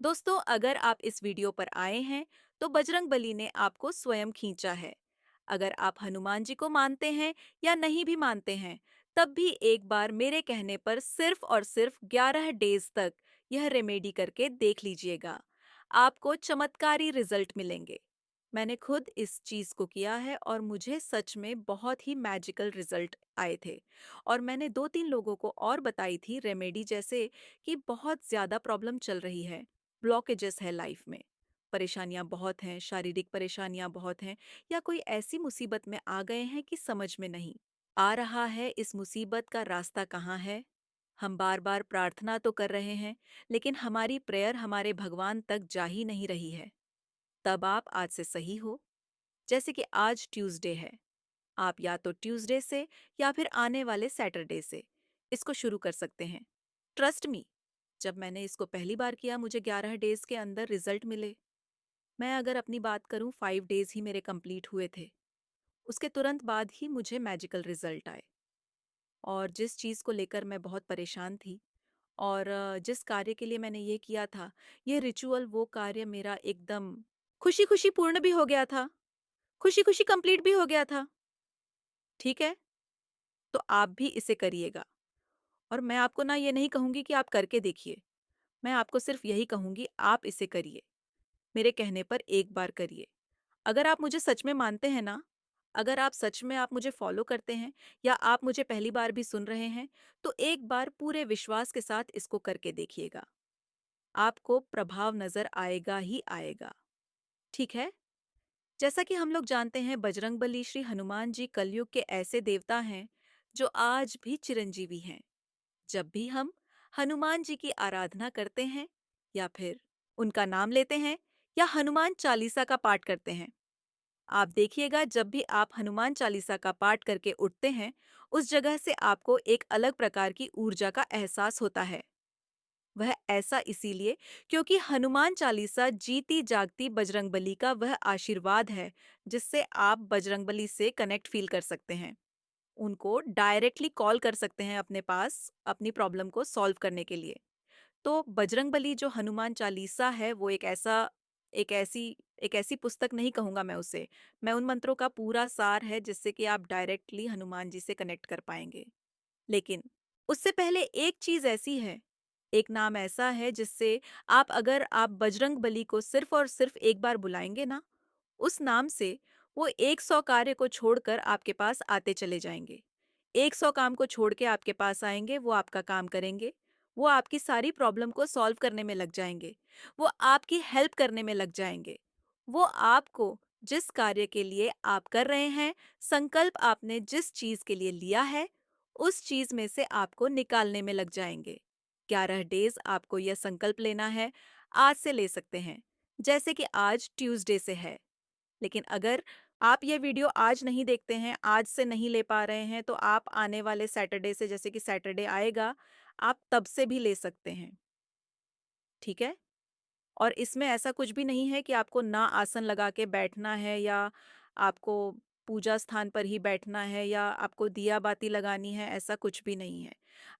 दोस्तों, अगर आप इस वीडियो पर आए हैं तो बजरंगबली ने आपको स्वयं खींचा है। अगर आप हनुमान जी को मानते हैं या नहीं भी मानते हैं, तब भी एक बार मेरे कहने पर सिर्फ और सिर्फ 11 डेज तक यह रेमेडी करके देख लीजिएगा। आपको चमत्कारी रिजल्ट मिलेंगे। मैंने खुद इस चीज को किया है और मुझे सच में बहुत ही मैजिकल रिजल्ट आए थे। और मैंने 2-3 लोगों को और बताई थी रेमेडी, जैसे कि बहुत ज्यादा प्रॉब्लम चल रही है, ब्लॉकेजेस है लाइफ में, परेशानियां बहुत हैं, शारीरिक परेशानियां बहुत हैं, या कोई ऐसी मुसीबत में आ गए हैं कि समझ में नहीं आ रहा है इस मुसीबत का रास्ता कहाँ है। हम बार बार प्रार्थना तो कर रहे हैं, लेकिन हमारी प्रेयर हमारे भगवान तक जा ही नहीं रही है। तब आप आज से सही हो। जैसे कि आज ट्यूसडे है, आप या तो ट्यूसडे से या फिर आने वाले सैटरडे से इसको शुरू कर सकते हैं। ट्रस्ट मी, जब मैंने इसको पहली बार किया मुझे 11 डेज के अंदर रिजल्ट मिले। मैं अगर अपनी बात करूं, 5 डेज ही मेरे कंप्लीट हुए थे। उसके तुरंत बाद ही मुझे मैजिकल रिजल्ट आए। और जिस चीज़ को लेकर मैं बहुत परेशान थी और जिस कार्य के लिए मैंने ये किया था, ये रिचुअल, वो कार्य मेरा एकदम खुशी खुशी पूर्ण भी हो गया था, खुशी खुशी कंप्लीट भी हो गया था। ठीक है, तो आप भी इसे करिएगा। और मैं आपको ना ये नहीं कहूंगी कि आप करके देखिए, मैं आपको सिर्फ यही कहूंगी, आप इसे करिए। मेरे कहने पर एक बार करिए। अगर आप मुझे सच में मानते हैं ना, अगर आप सच में आप मुझे फॉलो करते हैं, या आप मुझे पहली बार भी सुन रहे हैं, तो एक बार पूरे विश्वास के साथ इसको करके देखिएगा। आपको प्रभाव नजर आएगा ही आएगा। ठीक है? जैसा कि हम लोग जानते हैं, बजरंगबली श्री हनुमान जी कलयुग के ऐसे देवता हैं जो आज भी चिरंजीवी हैं। जब भी हम हनुमान जी की आराधना करते हैं, या फिर उनका नाम लेते हैं, या हनुमान चालीसा का पाठ करते हैं, आप देखिएगा, जब भी आप हनुमान चालीसा का पाठ करके उठते हैं, उस जगह से आपको एक अलग प्रकार की ऊर्जा का एहसास होता है। वह ऐसा इसीलिए क्योंकि हनुमान चालीसा जीती जागती बजरंगबली का वह आशीर्वाद है, जिससे आप बजरंगबली से कनेक्ट फील कर सकते हैं। उनको डायरेक्टली कॉल कर सकते हैं अपने पास, अपनी प्रॉब्लम को सॉल्व करने के लिए। तो बजरंगबली जो हनुमान चालीसा है, वो एक ऐसी एक ऐसी पुस्तक नहीं कहूँगा मैं उसे। मैं उन मंत्रों का पूरा सार है, जिससे कि आप डायरेक्टली हनुमान जी से कनेक्ट कर पाएँगे। लेकिन उससे पहले एक चीज़ ऐसी है, एक नाम ऐसा है जिससे अगर आप बजरंगबली को सिर्फ़ और सिर्फ़ एक बार बुलाएँगे ना, उस नाम से वो 100 कार्य को छोड़कर आपके पास आते चले जाएँगे। 100 काम को छोड़ के आपके पास आएँगे, वो आपका काम करेंगे, वो आपकी सारी प्रॉब्लम को सॉल्व करने में लग जाएँगे, वो आपकी हेल्प करने में लग जाएँगे। वो आपको जिस कार्य के लिए आप कर रहे हैं, संकल्प आपने जिस चीज़ के लिए लिया है, उस चीज़ में से आपको निकालने में लग जाएँगे। 11 डेज़ आपको यह संकल्प लेना है, आज से ले सकते हैं, जैसे कि आज ट्यूसडे से है। लेकिन अगर आप ये वीडियो आज नहीं देखते हैं, आज से नहीं ले पा रहे हैं, तो आप आने वाले सैटरडे से, जैसे कि सैटरडे आएगा, आप तब से भी ले सकते हैं। ठीक है? और इसमें ऐसा कुछ भी नहीं है कि आपको ना आसन लगा के बैठना है, या आपको पूजा स्थान पर ही बैठना है, या आपको दिया बाती लगानी है, ऐसा कुछ भी नहीं है।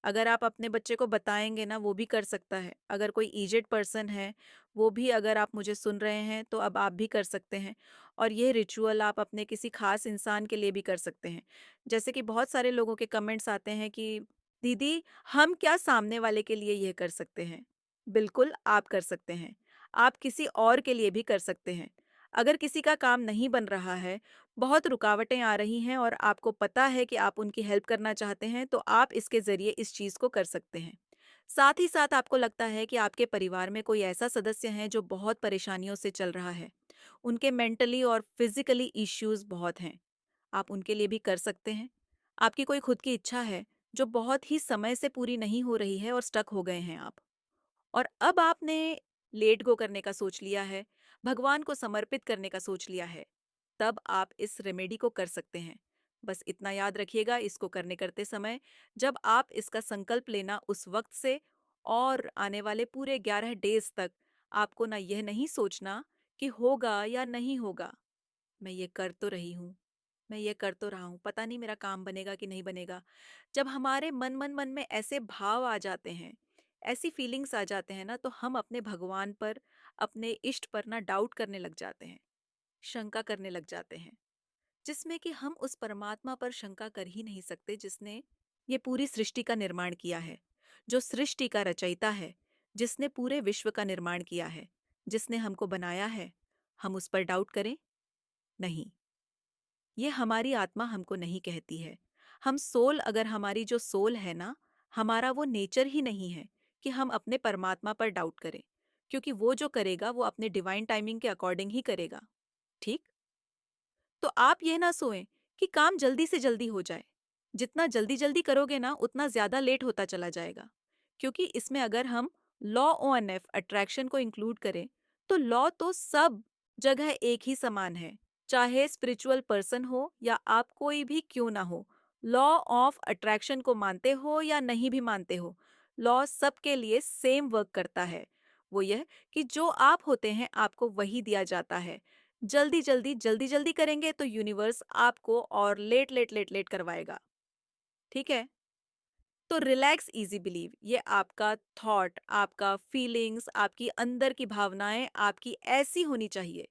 अगर आप अपने बच्चे को बताएंगे ना, वो भी कर सकता है। अगर कोई एजेड पर्सन है, वो भी, अगर आप मुझे सुन रहे हैं, तो अब आप भी कर सकते हैं। और ये रिचुअल आप अपने किसी खास इंसान के लिए भी कर सकते हैं। जैसे कि बहुत सारे लोगों के कमेंट्स आते हैं कि दीदी, हम क्या सामने वाले के लिए ये कर सकते हैं? बिल्कुल, आप कर सकते हैं। आप किसी और के लिए भी कर सकते हैं। अगर किसी का काम नहीं बन रहा है, बहुत रुकावटें आ रही हैं, और आपको पता है कि आप उनकी हेल्प करना चाहते हैं, तो आप इसके ज़रिए इस चीज़ को कर सकते हैं। साथ ही साथ आपको लगता है कि आपके परिवार में कोई ऐसा सदस्य है जो बहुत परेशानियों से चल रहा है। उनके मेंटली और फिज़िकली इश्यूज़ बहुत हैं। आप उनके लिए भी कर सकते हैं। आपकी कोई खुद की इच्छा है, जो बहुत ही समय से पूरी नहीं हो रही है और स्टक हो गए हैं आप। और अब आपने लेट गो करने का सोच लिया है, भगवान को समर्पित करने का सोच लिया है, तब आप इस रेमेडी को कर सकते हैं। बस इतना याद रखिएगा, इसको करने करते समय, जब आप इसका संकल्प लेना, उस वक्त से और आने वाले पूरे 11 डेज तक आपको ना यह नहीं सोचना कि होगा या नहीं होगा। मैं ये कर तो रही हूँ, मैं ये कर तो रहा हूँ, पता नहीं मेरा काम बनेगा कि नहीं बनेगा। जब हमारे मन मन मन में ऐसे भाव आ जाते हैं, ऐसी फीलिंग्स आ जाते हैं ना, तो हम अपने भगवान पर, अपने इष्ट पर ना डाउट करने लग जाते हैं, शंका करने लग जाते हैं, जिसमें कि हम उस परमात्मा पर शंका कर ही नहीं सकते जिसने ये पूरी सृष्टि का निर्माण किया है, जो सृष्टि का रचयिता है, जिसने पूरे विश्व का निर्माण किया है, जिसने हमको बनाया है। हम उस पर डाउट करें? नहीं, ये हमारी आत्मा हमको नहीं कहती है। हम सोल, अगर हमारी जो सोल है ना, हमारा वो नेचर ही नहीं है कि हम अपने परमात्मा पर डाउट करें, क्योंकि वो जो करेगा वो अपने डिवाइन टाइमिंग के अकॉर्डिंग ही करेगा। ठीक? तो आप ये ना सोएं कि काम जल्दी से जल्दी हो जाए। जितना जल्दी जल्दी करोगे ना, उतना ज्यादा लेट होता चला जाएगा, क्योंकि इसमें अगर हम law O N F attraction को इंक्लूड करें, तो लॉ तो सब जगह एक ही समान है, चाहे स्पिरिचुअल पर्सन हो या आप कोई भी क्यों ना हो। लॉ ऑफ अट्रैक्शन को मानते हो या नहीं भी मानते हो, लॉ सबके लिए सेम वर्क करता है। वो यह कि जो आप होते हैं आपको वही दिया जाता है। जल्दी जल्दी करेंगे तो यूनिवर्स आपको और लेट लेट लेट लेट करवाएगा। ठीक है? तो रिलैक्स इजी बिलीव, ये आपका थॉट, आपका फीलिंग्स, आपकी अंदर की भावनाएं आपकी ऐसी होनी चाहिए।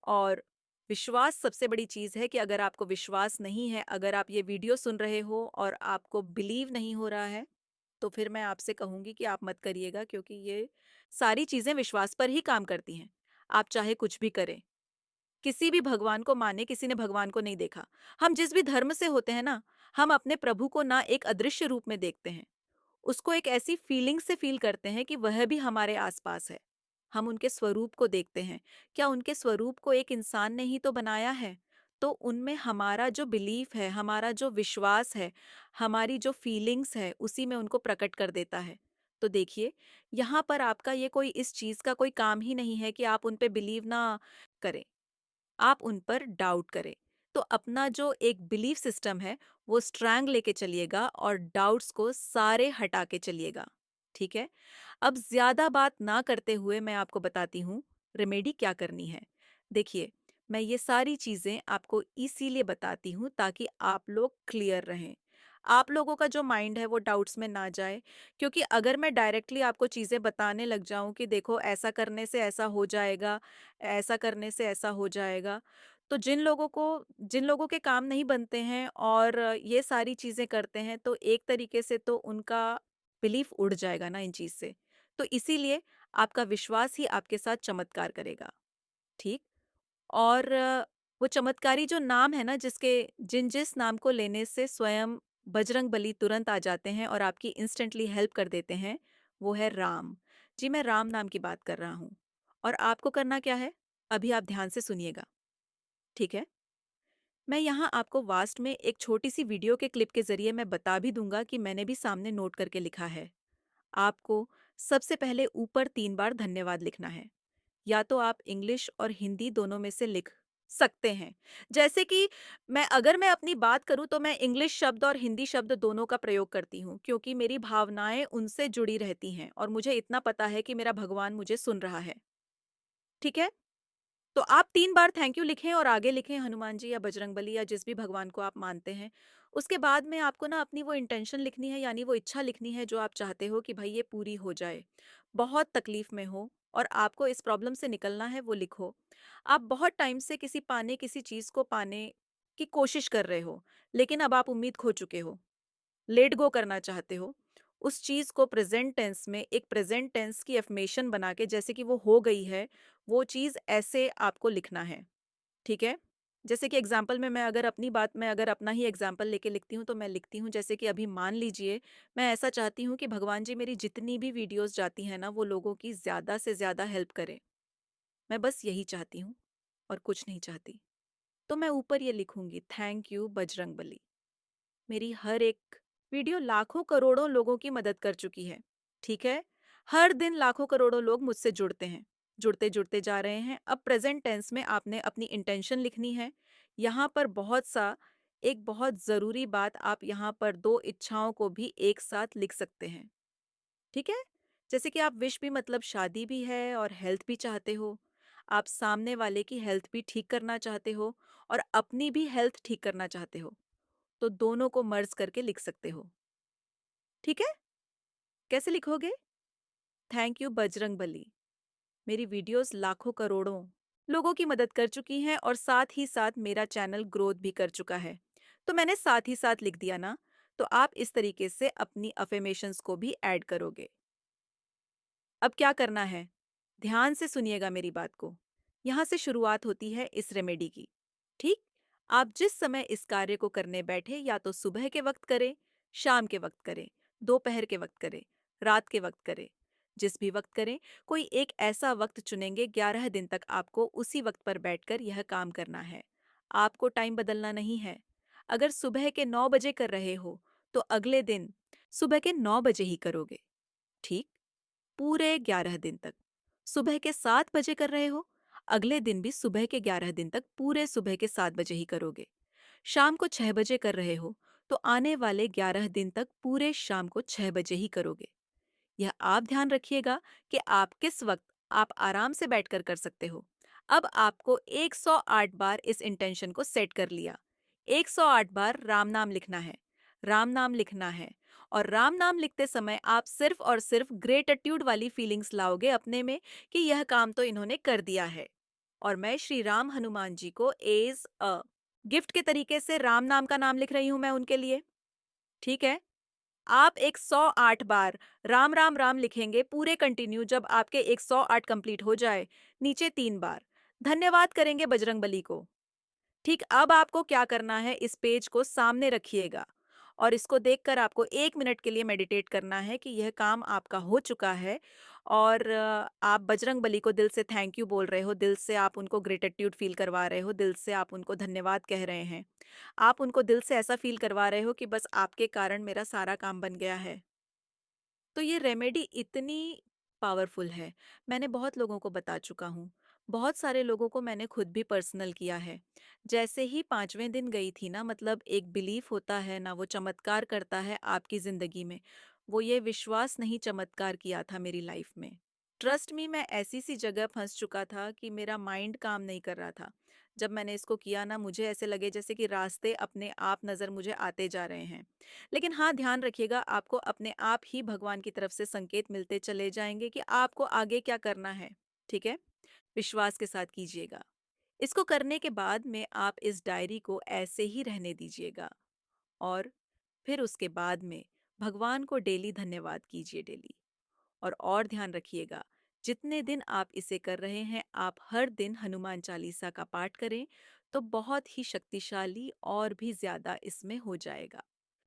और विश्वास सबसे बड़ी चीज है कि अगर आपको विश्वास नहीं है, अगर आप ये वीडियो सुन रहे हो और आपको बिलीव नहीं हो रहा है, तो फिर मैं आपसे कहूंगी कि आप मत करिएगा, क्योंकि ये सारी चीजें विश्वास पर ही काम करती हैं। आप चाहे कुछ भी करें, किसी भी भगवान को माने, किसी ने भगवान को नहीं देखा। हम जिस भी धर्म से होते हैं ना, हम अपने प्रभु को ना एक अदृश्य रूप में देखते हैं, उसको एक ऐसी फीलिंग से फील करते हैं कि वह भी हमारे आसपास है। हम उनके स्वरूप को देखते हैं। क्या उनके स्वरूप को एक इंसान ने ही तो बनाया है? तो उनमें हमारा जो बिलीफ है, हमारा जो विश्वास है, हमारी जो फीलिंग्स है, उसी में उनको प्रकट कर देता है। तो देखिए, यहाँ पर आपका ये कोई इस चीज का कोई काम ही नहीं है कि आप उन पे बिलीव ना करें, आप उन पर डाउट करें। तो अपना जो एक बिलीफ सिस्टम है, वो स्ट्रैंग लेके चलिएगा और डाउट्स को सारे हटा के चलिएगा। ठीक है? अब ज्यादा बात ना करते हुए मैं आपको बताती हूँ रेमेडी क्या करनी है। देखिए, मैं ये सारी चीजें आपको इसीलिए बताती हूँ ताकि आप लोग क्लियर रहें, आप लोगों का जो माइंड है वो डाउट्स में ना जाए। क्योंकि अगर मैं डायरेक्टली आपको चीजें बताने लग जाऊं कि देखो ऐसा करने से ऐसा हो जाएगा, ऐसा करने से ऐसा हो जाएगा, तो जिन लोगों के काम नहीं बनते हैं और ये सारी चीजें करते हैं, तो एक तरीके से तो उनका बिलीफ उड़ जाएगा ना इन चीज से। तो इसीलिए आपका विश्वास ही आपके साथ चमत्कार करेगा। ठीक? और वो चमत्कारी जो नाम है ना, जिस नाम को लेने से स्वयं बजरंग बली तुरंत आ जाते हैं और आपकी इंस्टेंटली हेल्प कर देते हैं, वो है राम। जी, मैं राम नाम की बात कर रहा हूँ। और आपको करना क्या है? अभी आप ध्यान से सुनिएगा। ठीक है? मैं यहाँ आपको वास्ट में एक छोटी सी वीडियो के क्लिप के जरिए मैं बता भी दूंगा कि मैंने भी सामने नोट करके लिखा है। आपको सबसे पहले ऊपर 3 बार धन्यवाद लिखना है। या तो आप इंग्लिश और हिंदी दोनों में से लिख सकते हैं। जैसे कि मैं अपनी बात करूं तो मैं इंग्लिश शब्द और हिंदी शब्द दोनों का प्रयोग करती हूँ, क्योंकि मेरी भावनाएं उनसे जुड़ी रहती हैं और मुझे इतना पता है कि मेरा भगवान मुझे सुन रहा है। ठीक है? तो आप 3 बार थैंक यू लिखें और आगे लिखें हनुमान जी या बजरंग बली या जिस भी भगवान को आप मानते हैं। उसके बाद में आपको ना अपनी वो इंटेंशन लिखनी है, यानी वो इच्छा लिखनी है जो आप चाहते हो कि भाई ये पूरी हो जाए। बहुत तकलीफ में हो और आपको इस प्रॉब्लम से निकलना है, वो लिखो। आप बहुत टाइम से किसी चीज को पाने की कोशिश कर रहे हो, लेकिन अब आप उम्मीद खो चुके हो, लेट गो करना चाहते हो। उस चीज को प्रेजेंट टेंस में एक प्रेजेंट टेंस की एफर्मेशन बना के, जैसे कि वो हो गई है, वो चीज ऐसे आपको लिखना है। ठीक है? जैसे कि एग्जाम्पल में मैं अगर अपना ही एग्जाम्पल लेके लिखती हूँ, तो मैं लिखती हूँ जैसे कि अभी मान लीजिए, मैं ऐसा चाहती हूँ कि भगवान जी मेरी जितनी भी वीडियोस जाती हैं ना, वो लोगों की ज्यादा से ज्यादा हेल्प करें। मैं बस यही चाहती हूँ और कुछ नहीं चाहती। तो मैं ऊपर ये लिखूंगी, थैंक यू बजरंग बली। मेरी हर एक वीडियो लाखों करोड़ों लोगों की मदद कर चुकी है। ठीक है? हर दिन लाखों करोड़ों लोग मुझसे जुड़ते हैं, जुड़ते जुड़ते जा रहे हैं। अब प्रेजेंट टेंस में आपने अपनी इंटेंशन लिखनी है। यहाँ पर एक बहुत जरूरी बात, आप यहाँ पर दो इच्छाओं को भी एक साथ लिख सकते हैं। ठीक है? जैसे कि आप विश भी मतलब शादी भी है और हेल्थ भी चाहते हो। आप सामने वाले की हेल्थ भी ठीक करना चाहते हो और अपनी भी हेल्थ ठीक करना चाहते हो। तो दोनों को मर्ज करके लिख सकते हो। ठीक है? कैसे लिखोगे? Thank you Bajrang Bali. मेरी वीडियोस लाखों करोड़ों लोगों की मदद कर चुकी हैं और साथ ही साथ मेरा चैनल ग्रोथ भी कर चुका है। तो मैंने साथ ही साथ लिख दिया ना। तो आप इस तरीके से अपनी अफर्मेशंस को भी ऐड करोगे। अब क्या करना है? ध्यान से सुनिएगा मेरी बात को। यहाँ से शुरुआत होती है इस रेमेडी की। ठीक? आप जिस समय इस कार्य को करने बैठे या तो सुबह के वक्त करें, शाम के वक्त करें, दोपहर के वक्त करें, रात के वक्त करें। जिस भी वक्त करें, कोई एक ऐसा वक्त चुनेंगे 11 दिन तक आपको उसी वक्त पर बैठकर यह काम करना है। आपको टाइम बदलना नहीं है। अगर सुबह के 9 बजे कर रहे हो, तो अगले दिन सुबह के 9 बजे ही करोगे। ठीक? पूरे 11 दिन तक। सुबह के 7 बजे कर रहे हो, अगले दिन भी सुबह के 11 दिन तक पूरे सुबह के 7 बजे ही करोगे। शाम को 6 बजे कर रहे हो, तो आने वाले 11 दिन तक पूरे शाम को 6 बजे ही करोगे। यह आप ध्यान रखिएगा कि आप किस वक्त आप आराम से बैठकर कर सकते हो। अब आपको 108 बार इस इंटेंशन को सेट कर लिया। 108 बार राम नाम लिखना है। राम नाम लिखना है। और राम नाम लिखते समय आप सिर्फ और सिर्फ ग्रेटिट्यूड वाली फीलिंग्स लाओगे अपने में कि यह काम तो इन्होंने कर दिया है। और मैं श्री राम हनुमान जी को एज अ गिफ्ट के तरीके से राम नाम का नाम लिख रही हूं मैं उनके लिए। ठीक है? आप 108 बार राम राम राम लिखेंगे पूरे कंटिन्यू। जब आपके 108 कंप्लीट हो जाए, नीचे 3 बार धन्यवाद करेंगे बजरंगबली को। ठीक, अब आपको क्या करना है, इस पेज को सामने रखिएगा और इसको देखकर आपको 1 मिनट के लिए मेडिटेट करना है कि यह काम आपका हो चुका है। और आप बजरंग बली को दिल से थैंक यू बोल रहे हो, दिल से आप उनको ग्रेटिट्यूड फील करवा रहे हो, दिल से आप उनको धन्यवाद कह रहे हैं। आप उनको दिल से ऐसा फील करवा रहे हो कि बस आपके कारण मेरा सारा काम बन गया है। तो ये रेमेडी इतनी पावरफुल है। मैंने बहुत लोगों को बता चुका हूँ। बहुत सारे लोगों को मैंने खुद भी पर्सनल किया है। जैसे ही 5वें दिन गई थी ना, मतलब एक बिलीफ होता है ना, वो चमत्कार करता है आपकी ज़िंदगी में। वो ये विश्वास नहीं चमत्कार किया था मेरी लाइफ में। ट्रस्ट मी, मैं ऐसी-सी जगह फँस चुका था कि मेरा माइंड काम नहीं कर रहा था। जब मैंने इसको किया ना, मुझे ऐसे लगे जैसे कि रास्ते अपने आप नज़र मुझे आते जा रहे हैं। लेकिन हाँ, ध्यान रखिएगा, आपको अपने आप ही भगवान की तरफ से संकेत मिलते चले जाएँगे कि आपको आगे क्या करना है, ठीक है? विश्वास के साथ कीजिएगा। इसको करने के बाद में आप इस डायरी को ऐसे ही रहने दीजिएगा और फिर उसके बाद में भगवान को डेली धन्यवाद कीजिए डेली। और ध्यान रखिएगा, जितने दिन आप इसे कर रहे हैं, आप हर दिन हनुमान चालीसा का पाठ करें, तो बहुत ही शक्तिशाली और भी ज़्यादा इसमें हो जाएगा।